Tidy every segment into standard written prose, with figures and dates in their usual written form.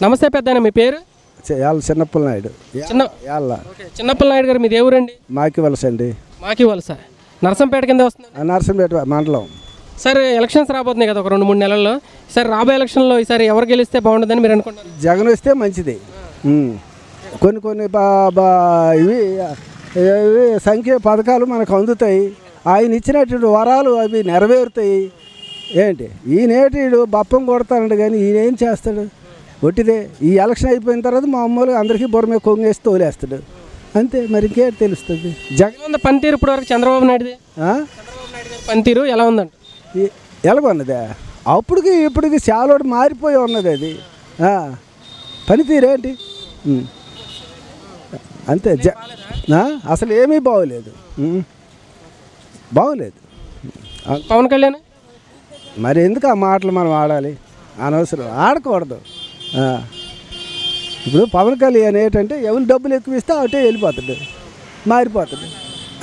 నమస్తే పెద్దాయన, మీ పేరు? చిన్నప్పల నాయుడు. చిన్నప్పల నాయుడు గారు మీది ఏ ఊరండి? మాకి వలస అండి. మాకి వలస నరసంపేట కింద వస్తుంది. నరసంపేట మండలం. సార్ ఎలక్షన్స్ రాబోతున్నాయి కదా ఒక 2-3 నెలల్లో. సార్ రాబోయే ఎలక్షన్లో ఈసారి ఎవరు గెలిస్తే బాగుంటుందని మీరు అనుకుంటున్నారు? జగన్ వస్తే మంచిది. కొన్ని ఇవి సంఖ్య పథకాలు మనకు అందుతాయి. ఆయన ఇచ్చినటువంటి వరాలు అవి నెరవేరుతాయి. ఏంటి ఈయనేటిడు బప్పం కొడతాడు కానీ ఈయన ఏం చేస్తాడు? ఒట్టిదే. ఈ ఎలక్షన్ అయిపోయిన తర్వాత మామూలుగా అందరికీ బుర్ర మీద కొంగేసి తోలేస్తాడు అంతే. మరి ఇంకేటి తెలుస్తుంది? జగన్ పనితీరు ఇప్పుడు వరకు చంద్రబాబు నాయుడు పనితీరు ఎలా ఉందండి? ఎలాగొన్నదే అప్పటికి ఇప్పటికి చాలా మారిపోయి ఉన్నది అది. పనితీరేంటి అంతే. అసలు ఏమీ బాగోలేదు. పవన్ కళ్యాణ్ మరి ఎందుకు ఆ మాటలు మనం ఆడాలి? అనవసరం, ఆడకూడదు. ఇప్పుడు పవన్ కళ్యాణ్ ఏంటంటే ఎవరు డబ్బులు ఎక్కువ ఇస్తే అటే వెళ్ళిపోతాడు, మారిపోతాడు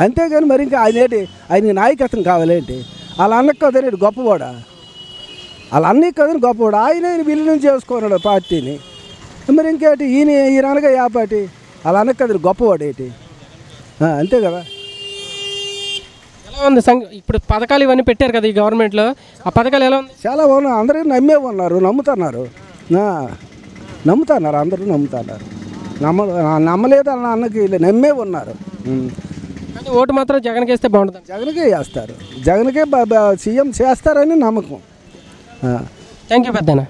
అంతేగాని మరి ఇంకా ఆయన నాయకత్వం కావాలేంటి? వాళ్ళ అన్నకు కదనేది గొప్పవాడా? వాళ్ళ అన్నకి కదని గొప్పవాడు. ఆయన విలీనం చేసుకున్నాడు పార్టీని. మరి ఇంకేటి ఈయన అనగా యా పార్టీ? వాళ్ళ అన్నకు కదని గొప్పవాడు ఏంటి? అంతే కదా. ఎలా ఉంది ఇప్పుడు పథకాలు ఇవన్నీ పెట్టారు కదా ఈ గవర్నమెంట్లో, ఆ పథకాలు ఎలా ఉంది? చాలా బాగున్నాయి. అందరూ నమ్ముతున్నారు. అందరూ నమ్ముతున్నారు. నమ్మలేదు అన్న అన్నకి నమ్మే ఉన్నారు. కానీ ఓటు మాత్రం జగన్కి వేస్తే బాగుంటుంది. జగన్కే వేస్తారు. జగన్కే సీఎం చేస్తారని నమ్మకం. థ్యాంక్ యూ పెద్దనా.